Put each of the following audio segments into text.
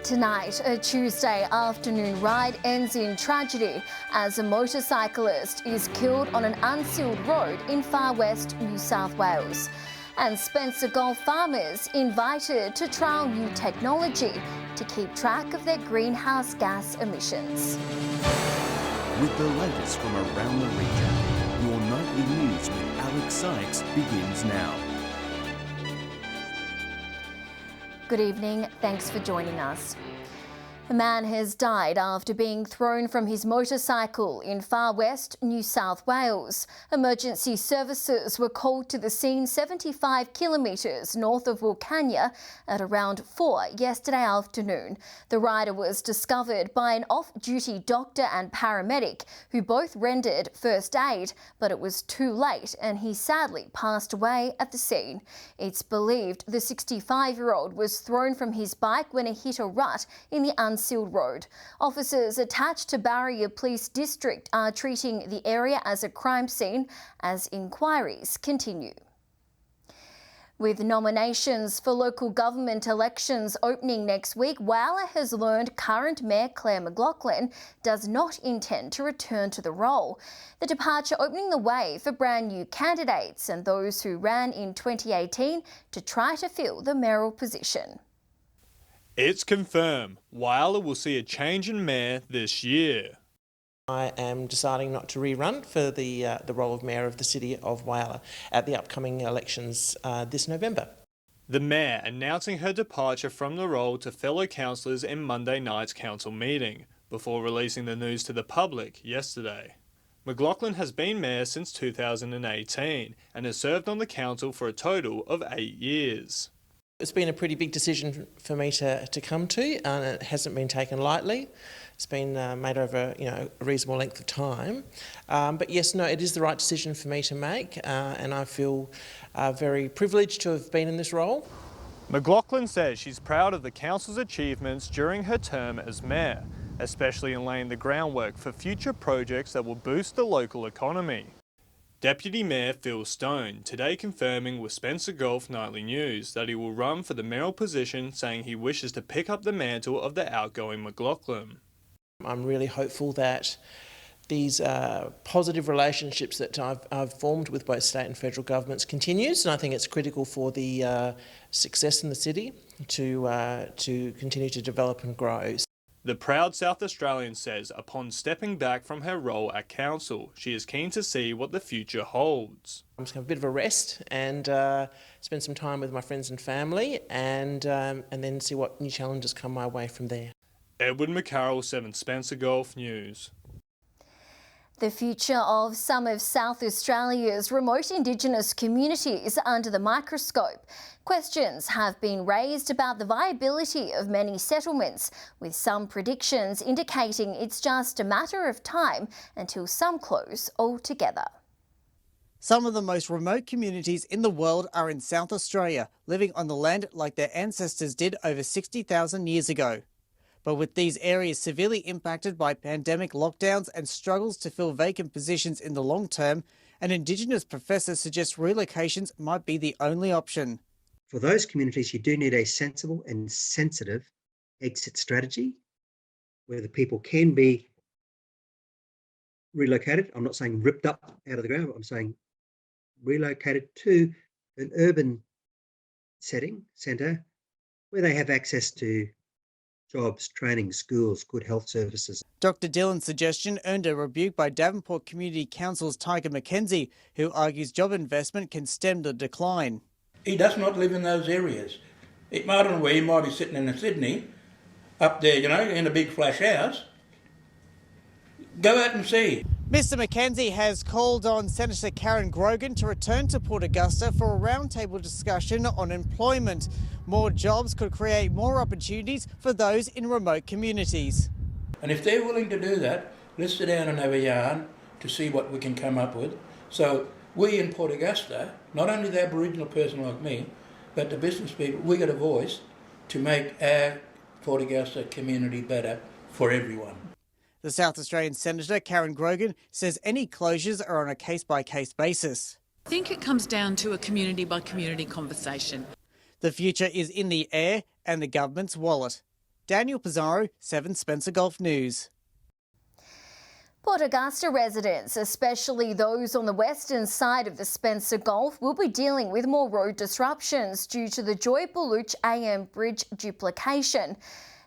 Tonight, a Tuesday afternoon ride ends in tragedy as a motorcyclist is killed on an unsealed road in far west New South Wales. And Spencer Gulf farmers invited to trial new technology to keep track of their greenhouse gas emissions. With the latest from around the region, your nightly news with Alex Sykes begins now. Good evening, thanks for joining us. A man has died after being thrown from his motorcycle in far west New South Wales. Emergency services were called to the scene 75 kilometres north of Wilcannia at around 4 yesterday afternoon. The rider was discovered by an off-duty doctor and paramedic who both rendered first aid, but it was too late and he sadly passed away at the scene. It's believed the 65-year-old was thrown from his bike when he hit a rut in the unsealed road. Officers attached to Barrier Police District are treating the area as a crime scene as inquiries continue. With nominations for local government elections opening next week, Whyalla has learned current Mayor Claire McLaughlin does not intend to return to the role. The departure opening the way for brand new candidates and those who ran in 2018 to try to fill the mayoral position. It's confirmed, Whyalla will see a change in mayor this year. I am deciding not to rerun for the role of mayor of the city of Whyalla at the upcoming elections this November. The mayor announcing her departure from the role to fellow councillors in Monday night's council meeting, before releasing the news to the public yesterday. McLaughlin has been mayor since 2018 and has served on the council for a total of 8 years. It's been a pretty big decision for me to come to, and it hasn't been taken lightly. It's been made over a reasonable length of time. But yes, no, it is the right decision for me to make, and I feel very privileged to have been in this role. McLaughlin says she's proud of the council's achievements during her term as mayor, especially in laying the groundwork for future projects that will boost the local economy. Deputy Mayor Phil Stone today confirming with Spencer Gulf Nightly News that he will run for the mayoral position, saying he wishes to pick up the mantle of the outgoing McLaughlin. I'm really hopeful that these positive relationships that I've formed with both state and federal governments continues, and I think it's critical for the success in the city to continue to develop and grow. The proud South Australian says upon stepping back from her role at council, she is keen to see what the future holds. I'm just going to have a bit of a rest and spend some time with my friends and family and then see what new challenges come my way from there. Edward McCarroll, 7 Spencer Gulf News. The future of some of South Australia's remote Indigenous communities under the microscope. Questions have been raised about the viability of many settlements, with some predictions indicating it's just a matter of time until some close altogether. Some of the most remote communities in the world are in South Australia, living on the land like their ancestors did over 60,000 years ago. But with these areas severely impacted by pandemic lockdowns and struggles to fill vacant positions in the long term, an Indigenous professor suggests relocations might be the only option. For those communities, you do need a sensible and sensitive exit strategy where the people can be relocated. I'm not saying ripped up out of the ground, but I'm saying relocated to an urban setting, centre, where they have access to jobs, training, schools, good health services. Dr Dillon's suggestion earned a rebuke by Davenport Community Council's Tiger McKenzie, who argues job investment can stem the decline. He does not live in those areas. I don't know where he might be sitting in Sydney, up there, in a big flash house. Go out and see. Mr McKenzie has called on Senator Karen Grogan to return to Port Augusta for a roundtable discussion on employment. More jobs could create more opportunities for those in remote communities. And if they're willing to do that, let's sit down and have a yarn to see what we can come up with. So we in Port Augusta, not only the Aboriginal person like me, but the business people, we got a voice to make our Port Augusta community better for everyone. The South Australian Senator Karen Grogan says any closures are on a case-by-case basis. I think it comes down to a community-by-community conversation. The future is in the air and the government's wallet. Daniel Pizarro, 7 Spencer Gulf News. Port Augusta residents, especially those on the western side of the Spencer Gulf, will be dealing with more road disruptions due to the Joy Baluch AM bridge duplication.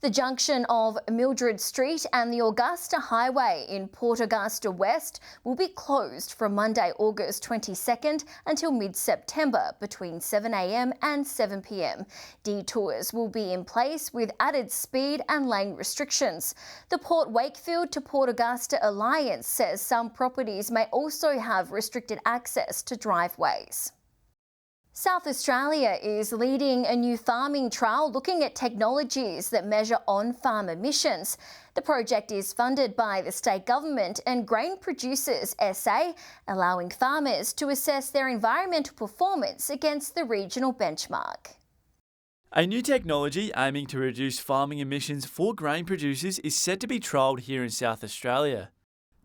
The junction of Mildred Street and the Augusta Highway in Port Augusta West will be closed from Monday, August 22nd until mid-September between 7 a.m. and 7 p.m. Detours will be in place with added speed and lane restrictions. The Port Wakefield to Port Augusta Alliance says some properties may also have restricted access to driveways. South Australia is leading a new farming trial looking at technologies that measure on-farm emissions. The project is funded by the state government and Grain Producers SA, allowing farmers to assess their environmental performance against the regional benchmark. A new technology aiming to reduce farming emissions for grain producers is set to be trialled here in South Australia.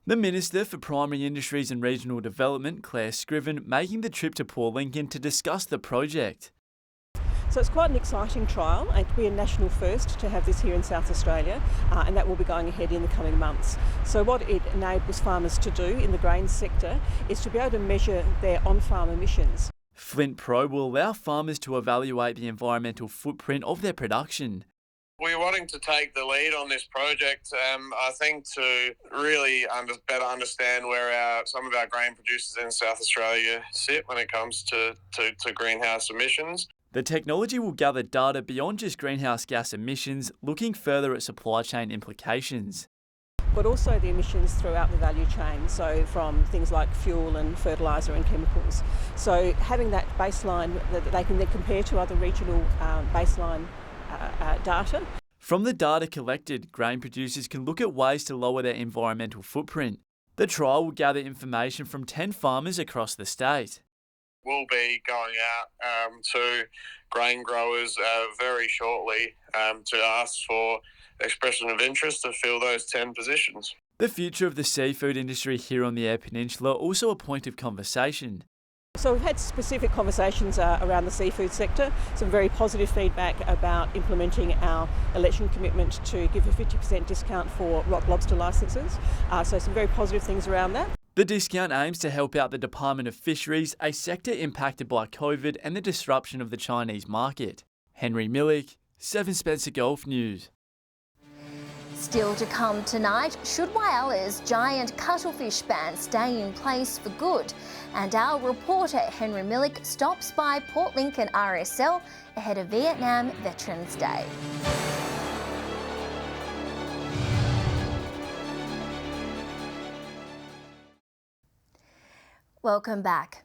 The Minister for Primary Industries and Regional Development, Claire Scriven, making the trip to Port Lincoln to discuss the project. So it's quite an exciting trial. It will be a national first to have this here in South Australia, and that will be going ahead in the coming months. So what it enables farmers to do in the grain sector is to be able to measure their on-farm emissions. Flint Pro will allow farmers to evaluate the environmental footprint of their production. We're wanting to take the lead on this project, I think, to really better understand where some of our grain producers in South Australia sit when it comes to greenhouse emissions. The technology will gather data beyond just greenhouse gas emissions, looking further at supply chain implications. But also the emissions throughout the value chain, so from things like fuel and fertiliser and chemicals. So having that baseline that they can then compare to other regional baseline data. From the data collected, grain producers can look at ways to lower their environmental footprint. The trial will gather information from 10 farmers across the state. We'll be going out to grain growers very shortly to ask for expression of interest to fill those 10 positions. The future of the seafood industry here on the Eyre Peninsula also a point of conversation. So we've had specific conversations around the seafood sector, some very positive feedback about implementing our election commitment to give a 50% discount for rock lobster licences, so some very positive things around that. The discount aims to help out the Department of Fisheries, a sector impacted by COVID and the disruption of the Chinese market. Henry Millick, 7 Spencer Gulf News. Still to come tonight, should Whyala's giant cuttlefish ban stay in place for good? And our reporter Henry Millick stops by Port Lincoln RSL ahead of Vietnam Veterans Day. Welcome back.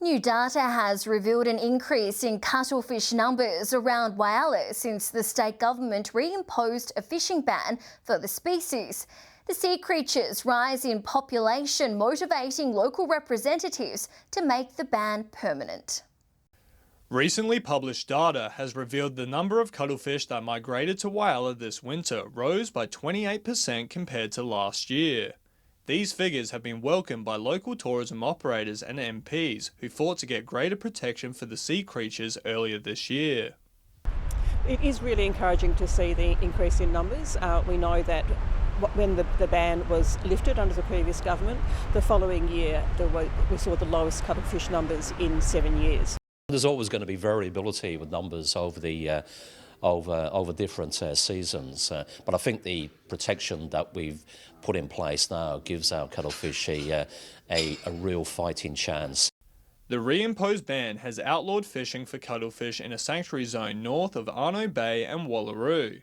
New data has revealed an increase in cuttlefish numbers around Whyala since the state government reimposed a fishing ban for the species. The sea creatures rise in population, motivating local representatives to make the ban permanent. Recently published data has revealed the number of cuttlefish that migrated to Whyala this winter rose by 28% compared to last year. These figures have been welcomed by local tourism operators and MPs who fought to get greater protection for the sea creatures earlier this year. It is really encouraging to see the increase in numbers. We know that when the ban was lifted under the previous government, the following year we saw the lowest cuttlefish numbers in 7 years. There's always going to be variability with numbers over the over different seasons, but I think the protection that we've put in place now gives our cuttlefish a real fighting chance. The reimposed ban has outlawed fishing for cuttlefish in a sanctuary zone north of Arno Bay and Wallaroo.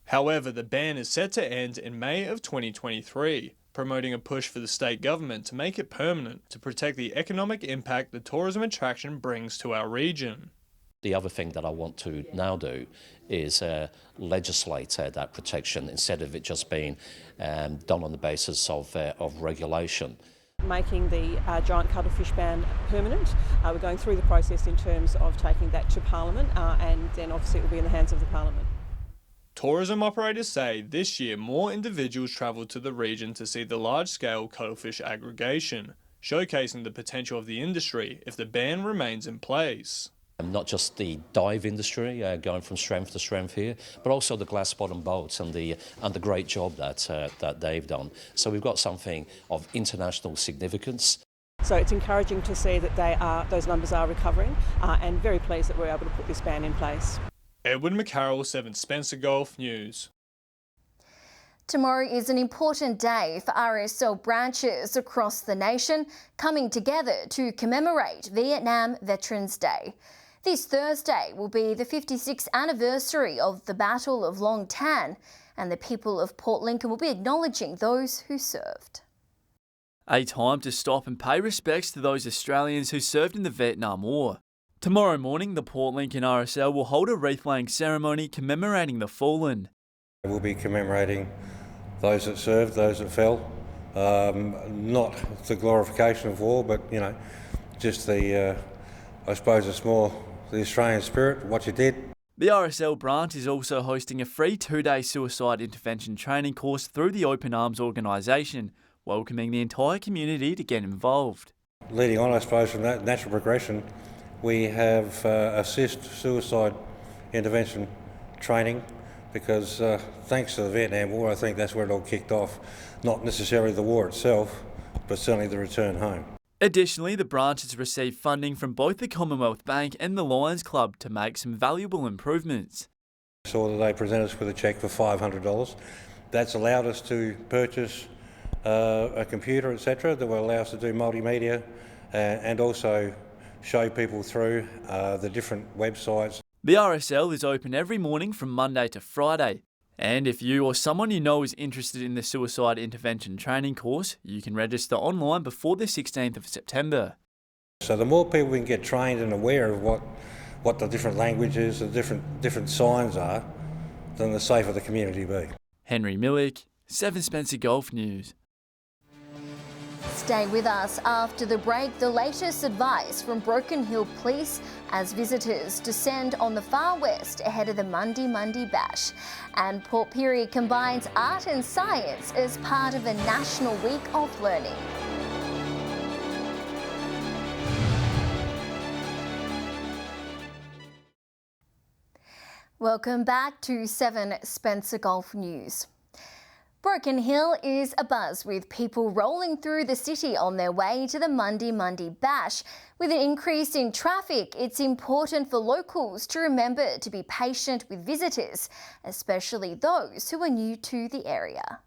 However, the ban is set to end in May of 2023, promoting a push for the state government to make it permanent to protect the economic impact the tourism attraction brings to our region. The other thing that I want to now do is legislate that protection instead of it just being done on the basis of regulation. Making the giant cuttlefish ban permanent. We're going through the process in terms of taking that to Parliament, and then obviously it will be in the hands of the Parliament. Tourism operators say this year more individuals travelled to the region to see the large-scale cuttlefish aggregation, showcasing the potential of the industry if the ban remains in place. Not just the dive industry going from strength to strength here, but also the glass bottom boats and the great job that they've done. So we've got something of international significance. So it's encouraging to see that those numbers are recovering, and very pleased that we're able to put this ban in place. Edward McCarroll, 7 Spencer Gulf News. Tomorrow is an important day for RSL branches across the nation coming together to commemorate Vietnam Veterans Day. This Thursday will be the 56th anniversary of the Battle of Long Tan, and the people of Port Lincoln will be acknowledging those who served. A time to stop and pay respects to those Australians who served in the Vietnam War. Tomorrow morning, the Port Lincoln RSL will hold a wreath-laying ceremony commemorating the fallen. We'll be commemorating those that served, those that fell. Not the glorification of war, but, just I suppose it's more the Australian spirit, what you did. The RSL branch is also hosting a free 2-day suicide intervention training course through the Open Arms organisation, welcoming the entire community to get involved. Leading on, I suppose, from that natural progression, we have assist suicide intervention training because thanks to the Vietnam War, I think that's where it all kicked off. Not necessarily the war itself, but certainly the return home. Additionally, the branch has received funding from both the Commonwealth Bank and the Lions Club to make some valuable improvements. I saw that they presented us with a cheque for $500. That's allowed us to purchase a computer, etc., that will allow us to do multimedia and also show people through the different websites. The RSL is open every morning from Monday to Friday. And if you or someone you know is interested in the Suicide Intervention Training course, you can register online before the 16th of September. So the more people we can get trained and aware of what the different languages, the different signs are, then the safer the community be. Henry Millick, 7 Spencer Gulf News. Stay with us after the break. The latest advice from Broken Hill Police as visitors descend on the far west ahead of the Mundi Bash. And Port Pirie combines art and science as part of a National Week of Learning. Welcome back to 7 Spencer Gulf News. Broken Hill is abuzz with people rolling through the city on their way to the Mundi Bash. With an increase in traffic, it's important for locals to remember to be patient with visitors, especially those who are new to the area.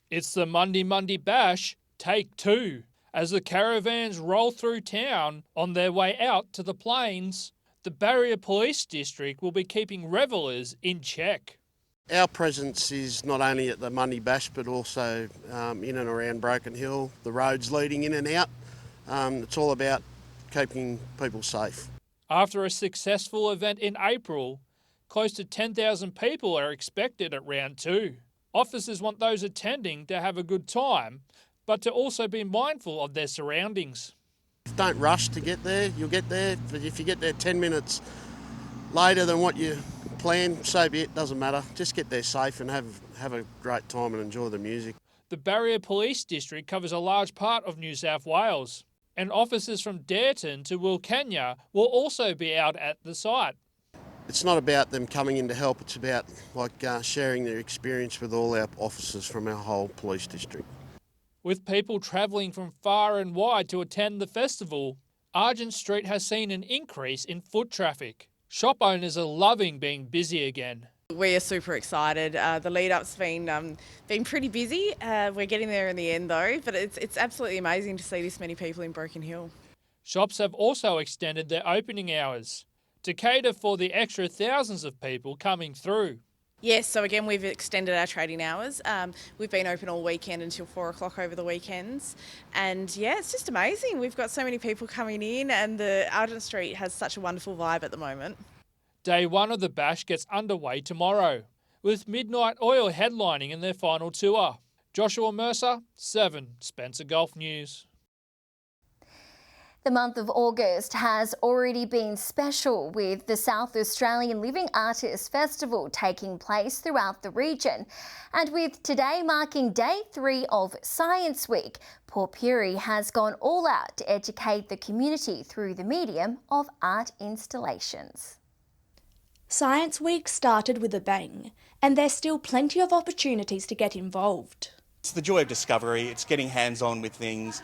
It's the Mundi Bash, take 2. As the caravans roll through town on their way out to the plains, the Barrier Police District will be keeping revellers in check. Our presence is not only at the Mundi Bash but also in and around Broken Hill, the roads leading in and out. It's all about keeping people safe. After a successful event in April, close to 10,000 people are expected at round 2. Officers want those attending to have a good time, but to also be mindful of their surroundings. Don't rush to get there. You'll get there, but if you get there 10 minutes later than what you planned, so be it, doesn't matter. Just get there safe and have a great time and enjoy the music. The Barrier Police District covers a large part of New South Wales, and officers from Dareton to Wilcannia will also be out at the site. It's not about them coming in to help, it's about sharing their experience with all our officers from our whole police district. With people travelling from far and wide to attend the festival, Argent Street has seen an increase in foot traffic. Shop owners are loving being busy again. We are super excited. The lead-up's been pretty busy. We're getting there in the end though, but it's absolutely amazing to see this many people in Broken Hill. Shops have also extended their opening hours to cater for the extra thousands of people coming through. Yes, so again we've extended our trading hours. We've been open all weekend until 4 o'clock over the weekends. And yeah, it's just amazing. We've got so many people coming in and the Argent Street has such a wonderful vibe at the moment. Day 1 of the bash gets underway tomorrow, with Midnight Oil headlining in their final tour. Joshua Mercer, 7 Spencer Gulf News. The month of August has already been special, with the South Australian Living Artists Festival taking place throughout the region. And with today marking day 3 of Science Week, Port Pirie has gone all out to educate the community through the medium of art installations. Science Week started with a bang, and there's still plenty of opportunities to get involved. It's the joy of discovery, it's getting hands-on with things.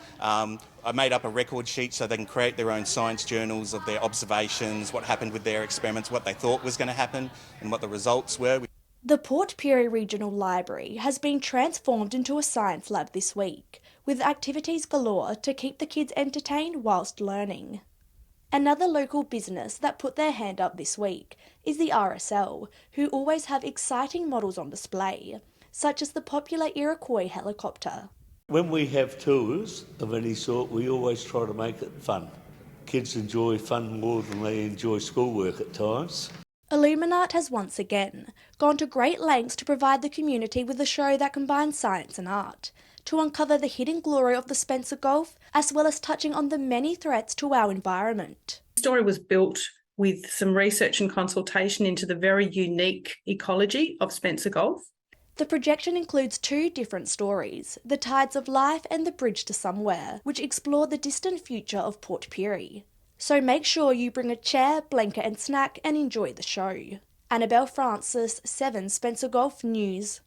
I made up a record sheet so they can create their own science journals of their observations, what happened with their experiments, what they thought was going to happen and what the results were. The Port Pirie Regional Library has been transformed into a science lab this week, with activities galore to keep the kids entertained whilst learning. Another local business that put their hand up this week is the RSL, who always have exciting models on display, such as the popular Iroquois helicopter. When we have tours of any sort, we always try to make it fun. Kids enjoy fun more than they enjoy schoolwork at times. Illuminart has once again gone to great lengths to provide the community with a show that combines science and art, to uncover the hidden glory of the Spencer Gulf, as well as touching on the many threats to our environment. The story was built with some research and consultation into the very unique ecology of Spencer Gulf. The projection includes 2 different stories, The Tides of Life and The Bridge to Somewhere, which explore the distant future of Port Pirie. So make sure you bring a chair, blanket and snack and enjoy the show. Annabelle Francis, 7 Spencer Gulf News.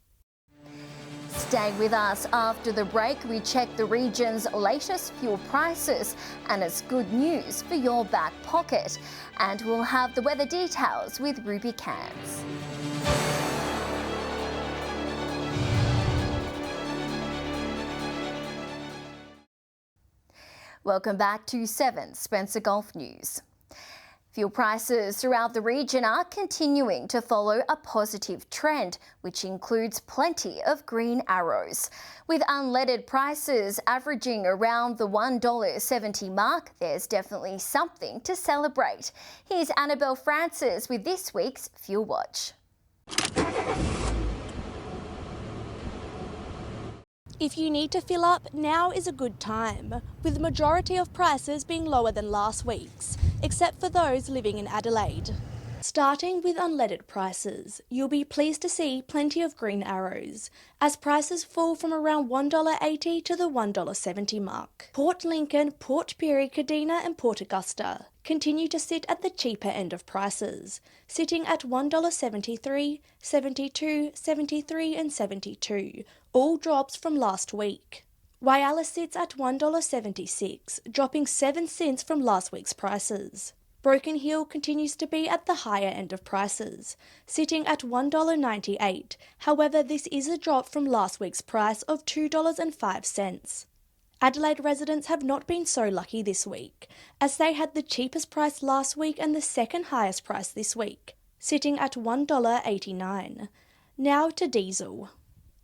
Stay with us. After the break, we check the region's latest fuel prices, and it's good news for your back pocket. And we'll have the weather details with Ruby Cairns. Welcome back to 7 Spencer Gulf News. Fuel prices throughout the region are continuing to follow a positive trend, which includes plenty of green arrows. With unleaded prices averaging around the $1.70 mark, there's definitely something to celebrate. Here's Annabelle Francis with this week's Fuel Watch. If you need to fill up, now is a good time, with the majority of prices being lower than last week's, except for those living in Adelaide. Starting with unleaded prices, you'll be pleased to see plenty of green arrows, as prices fall from around $1.80 to the $1.70 mark. Port Lincoln, Port Pirie, Kadina and Port Augusta continue to sit at the cheaper end of prices, sitting at $1.73, $72, $73 and $72, all drops from last week. Whyalla sits at $1.76, dropping 7 cents from last week's prices. Broken Hill continues to be at the higher end of prices, sitting at $1.98. However, this is a drop from last week's price of $2.05. Adelaide residents have not been so lucky this week, as they had the cheapest price last week and the second highest price this week, sitting at $1.89. Now to diesel.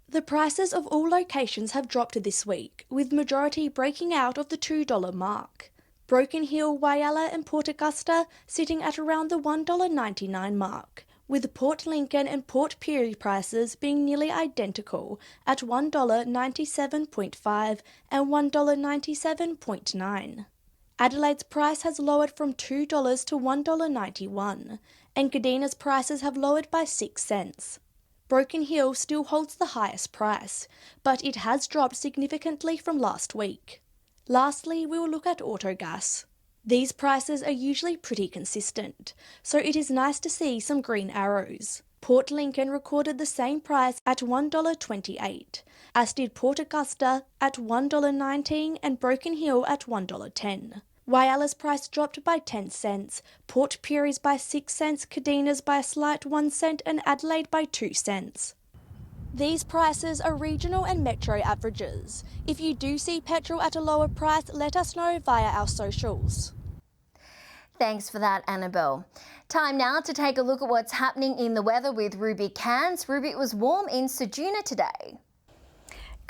The prices of all locations have dropped this week, with majority breaking out of the $2 mark. Broken Hill, Whyalla and Port Augusta sitting at around the $1.99 mark, with Port Lincoln and Port Pirie prices being nearly identical at $1.97.5 and $1.97.9. Adelaide's price has lowered from $2 to $1.91, and Kadina's prices have lowered by 6 cents. Broken Hill still holds the highest price, but it has dropped significantly from last week. Lastly, we will look at Autogas. These prices are usually pretty consistent, so it is nice to see some green arrows. Port Lincoln recorded the same price at $1.28, as did Port Augusta at $1.19 and Broken Hill at $1.10. Whyalla's price dropped by 10 cents, Port Pirie's by 6 cents, Kadina's by a slight 1 cent and Adelaide by 2 cents. These prices are regional and metro averages. If you do see petrol at a lower price, let us know via our socials. Thanks for that, Annabelle. Time now to take a look at what's happening in the weather with Ruby Cairns. Ruby, it was warm in Ceduna today.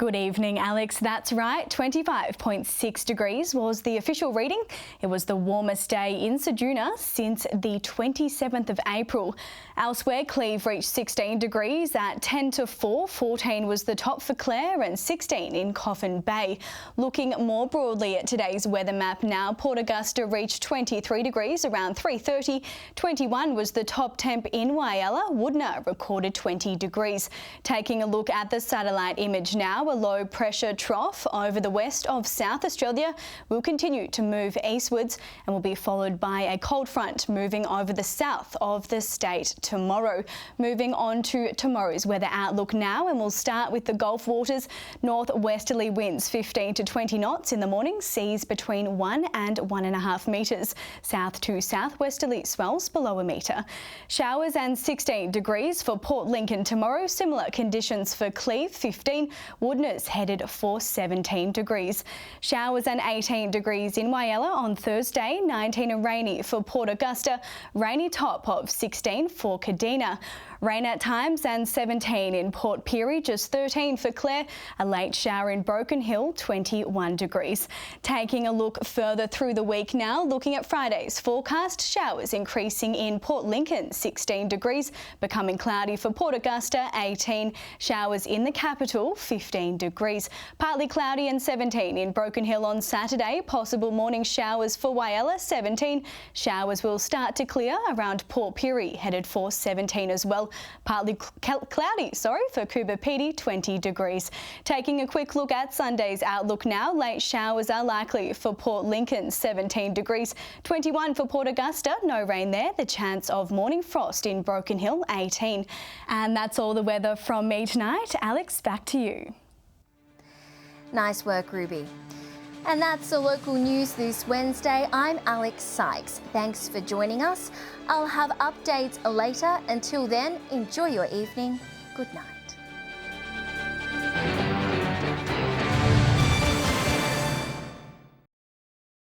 Good evening, Alex. That's right, 25.6 degrees was the official reading. It was the warmest day in Ceduna since the 27th of April. Elsewhere, Cleve reached 16 degrees at 10 to 4. 14 was the top for Clare and 16 in Coffin Bay. Looking more broadly at today's weather map now, Port Augusta reached 23 degrees around 3:30. 21 was the top temp in Whyalla. Woodner recorded 20 degrees. Taking a look at the satellite image now, a low pressure trough over the west of South Australia will continue to move eastwards and will be followed by a cold front moving over the south of the state tomorrow. Moving on to tomorrow's weather outlook now, and we'll start with the Gulf waters. Northwesterly winds 15 to 20 knots in the morning, seas between 1 and 1.5 metres. South to southwesterly swells below a metre. Showers and 16 degrees for Port Lincoln tomorrow. Similar conditions for Cleve, 15. Woodner's headed for 17 degrees. Showers and 18 degrees in Whyalla on Thursday, 19 and rainy for Port Augusta. Rainy top of 16 for Kadina. Rain at times and 17 in Port Pirie, just 13 for Clare. A late shower in Broken Hill, 21 degrees. Taking a look further through the week now, looking at Friday's forecast, showers increasing in Port Lincoln, 16 degrees, becoming cloudy for Port Augusta, 18. Showers in the capital, 15 degrees. Partly cloudy and 17 in Broken Hill on Saturday. Possible morning showers for Whyalla, 17. Showers will start to clear around Port Pirie, headed for 17 as well. Partly cloudy, for Coober Pedy, 20 degrees. Taking a quick look at Sunday's outlook now, late showers are likely for Port Lincoln, 17 degrees. 21 for Port Augusta, no rain there. The chance of morning frost in Broken Hill, 18. And that's all the weather from me tonight. Alex, back to you. Nice work, Ruby. And that's the local news this Wednesday. I'm Alex Sykes. Thanks for joining us. I'll have updates later. Until then, enjoy your evening. Good night.